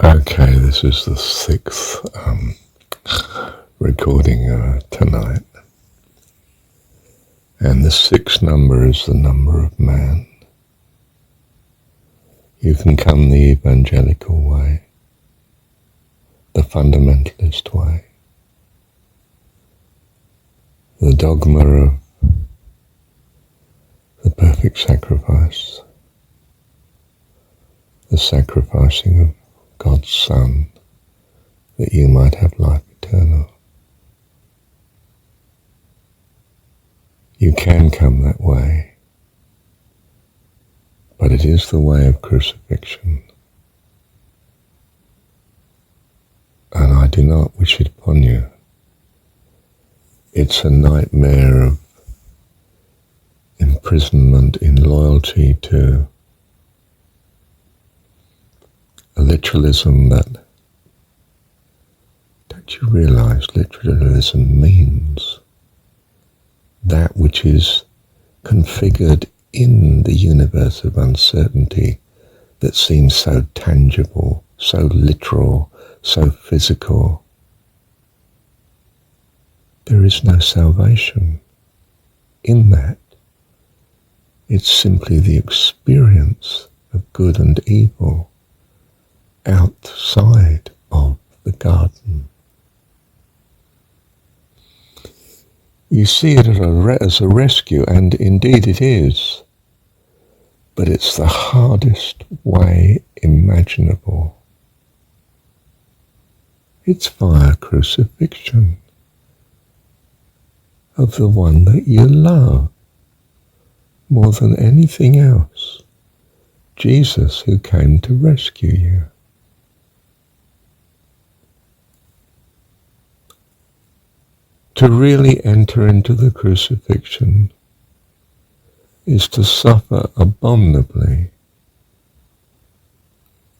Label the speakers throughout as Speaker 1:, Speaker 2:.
Speaker 1: Okay, this is the sixth recording tonight, and the sixth number is the number of man. You can come the evangelical way, the fundamentalist way, the dogma of the perfect sacrifice, the sacrificing of God's Son, that you might have life eternal. You can come that way, but it is the way of crucifixion, and I do not wish it upon you. It's a nightmare of imprisonment in loyalty to a literalism that, don't you realize literalism means that which is configured in the universe of uncertainty that seems so tangible, so literal, so physical. There is no salvation in that. It's simply the experience of good and evil outside of the garden. You see it as a rescue, and indeed it is, but it's the hardest way imaginable. It's via crucifixion of the one that you love more than anything else, Jesus, who came to rescue you. To really enter into the crucifixion is to suffer abominably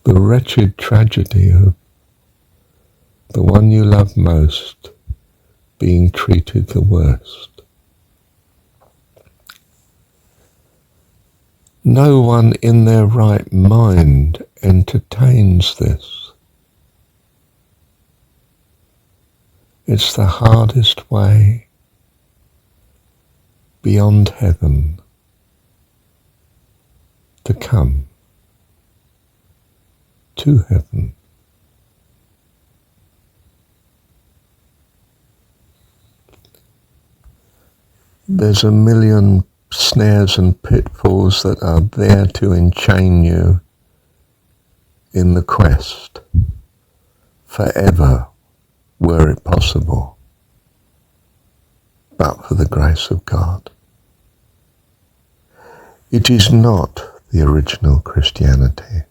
Speaker 1: the wretched tragedy of the one you love most being treated the worst. No one in their right mind entertains this. It's the hardest way beyond heaven to come to heaven. There's a million snares and pitfalls that are there to enchain you in the quest forever, were it possible, but for the grace of God. It is not the original Christianity.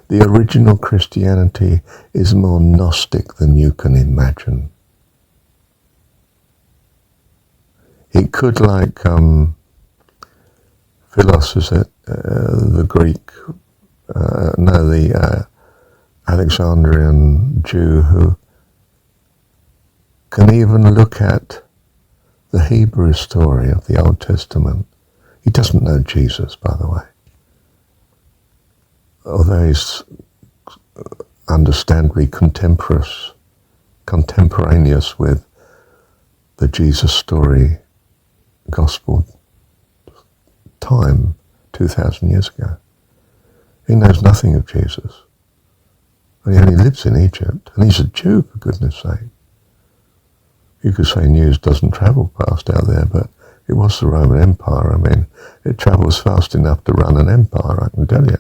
Speaker 1: The original Christianity is more Gnostic than you can imagine. It could, like philosophers, the Greek, the Alexandrian Jew who can even look at the Hebrew story of the Old Testament. He doesn't know Jesus, by the way, although he's understandably contemporaneous with the Jesus story gospel time 2,000 years ago. He knows nothing of Jesus, and he only lives in Egypt, and he's a Jew, for goodness sake. You could say news doesn't travel fast out there, but it was the Roman Empire. I mean, it travels fast enough to run an empire, I can tell you.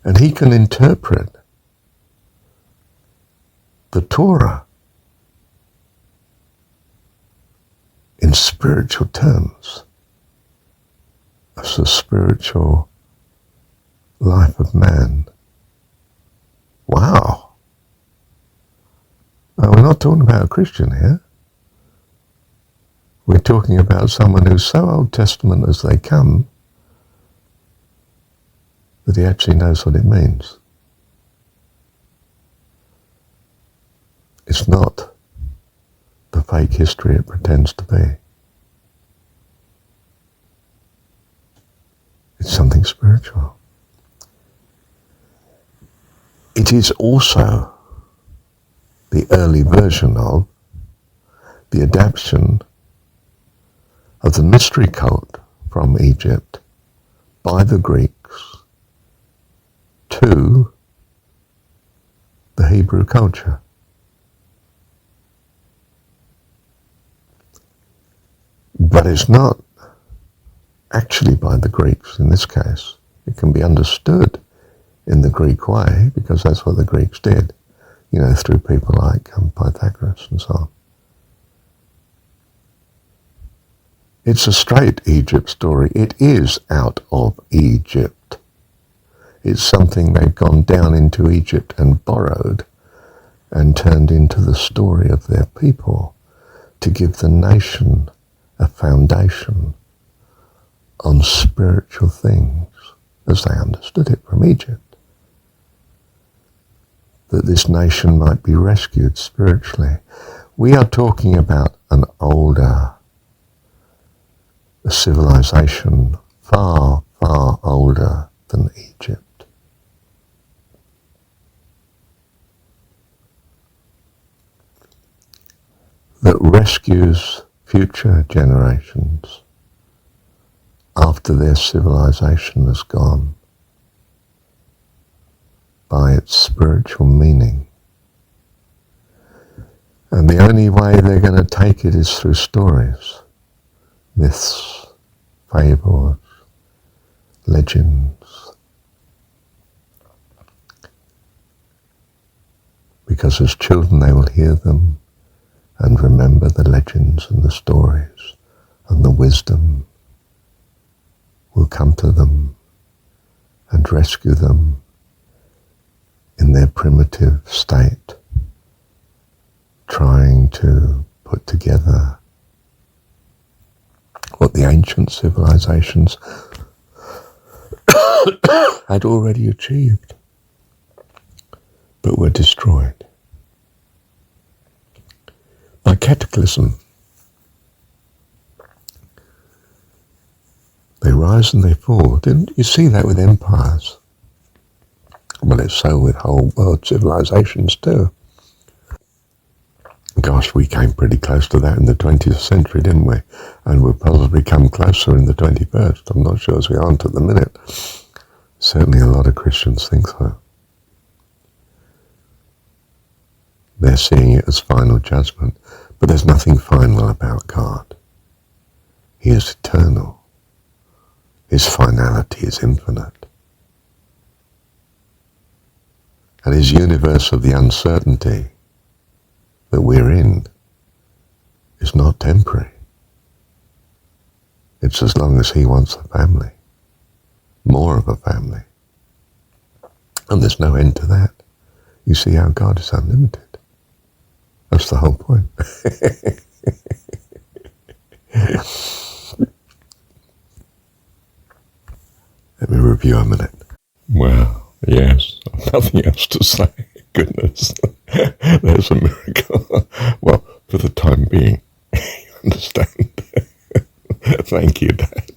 Speaker 1: And he can interpret the Torah in spiritual terms as the spiritual life of man. Wow. Now, we're not talking about a Christian here. We're talking about someone who's so Old Testament as they come that he actually knows what it means. It's not the fake history it pretends to be. It's something spiritual. It is also the early version of the adaptation of the mystery cult from Egypt by the Greeks to the Hebrew culture. But it's not actually by the Greeks in this case. It can be understood in the Greek way because that's what the Greeks did, through people like Pythagoras and so on. It's a straight Egypt story. It is out of Egypt. It's something they've gone down into Egypt and borrowed and turned into the story of their people to give the nation a foundation on spiritual things as they understood it from Egypt. That this nation might be rescued spiritually. We are talking about an older civilization, far, far older than Egypt. That rescues future generations after their civilization has gone by its spiritual meaning. And the only way they're going to take it is through stories, myths, fables, legends. Because as children they will hear them and remember the legends and the stories, and the wisdom will come to them and rescue them in their primitive state, trying to put together what the ancient civilizations had already achieved, but were destroyed by cataclysm. They rise and they fall. Didn't you see that with empires? Well, it's so with whole world civilizations too. Gosh, we came pretty close to that in the 20th century, didn't we? And we'll probably come closer in the 21st. I'm not sure as we aren't at the minute. Certainly a lot of Christians think so. They're seeing it as final judgment. But there's nothing final about God. He is eternal. His finality is infinite. And his universe of the uncertainty that we're in is not temporary. It's as long as he wants a family, more of a family. And there's no end to that. You see how God is unlimited. That's the whole point. Let me review a minute. Well, yes, nothing else to say. Goodness, there's a miracle. Well, for the time being, you understand. Thank you, Dad.